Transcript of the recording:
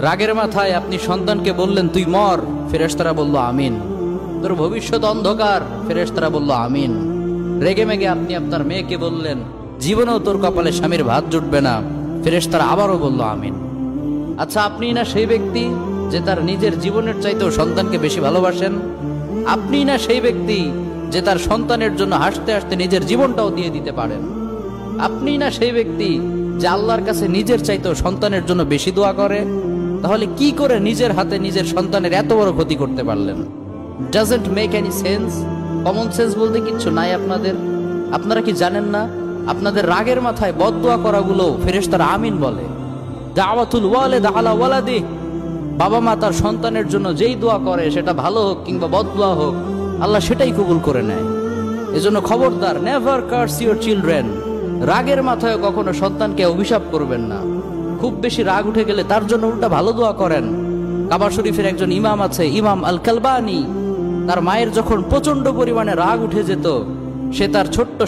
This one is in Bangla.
রাগের মাথায় আপনি সন্তানকে বললেন তুই মর, ফেরেশতারা বলল আমিন। তোর ভবিষ্যৎ অন্ধকার, ফেরেশতারা বলল আমিন। রেগে মেগে আপনি আপনার মেয়েকে বললেন জীবনেও তোর কপালে স্বামীর ভাত জুটবে না, ফেরেশতারা আবারও বলল আমিন। আচ্ছা, আপনি না সেই ব্যক্তি যে তার নিজের জীবনের চাইতেও সন্তানকে বেশি ভালোবাসেন? আপনি না সেই ব্যক্তি যে তার সন্তানের জন্য হাসতে হাসতে নিজের জীবনটাও দিয়ে দিতে পারেন? আপনি না সেই ব্যক্তি যে আল্লাহর কাছে নিজের চাইতেও সন্তানের জন্য বেশি দোয়া করে? তাহলে কি করে নিজের হাতে নিজের সন্তানের এত বড় ক্ষতি করতে পারলেন? Doesn't make any sense. Common sense বলতে কিচ্ছু নাই আপনাদের? আপনারা কি জানেন না আপনাদের রাগের মাথায় বদদোয়া করাগুলো ফেরেশতারা আমিন বলে? দাওয়াতুল ওয়ালিদ আলা ওয়ালাদি, বাবা মা তার সন্তানের জন্য যেই দোয়া করে সেটা ভালো হোক কিংবা বদদোয়া হোক, আল্লাহ সেটাই কবুল করে নেয়। এজন্য খবরদার, নেভার কার্স ইউর চিলড্রেন। রাগের মাথায় কখনো সন্তানকে অভিশাপ করবেন না। খুব বেশি রাগ উঠে গেলে তার জন্য উল্টা ভালো দোয়া করেন। কাবা শরীফের একজন ইমাম আছে, ইমাম আল কালবানি। তার মায়ের যখন প্রচন্ড পরিমাণে রাগ উঠে যেত, সে তার ছোট্ট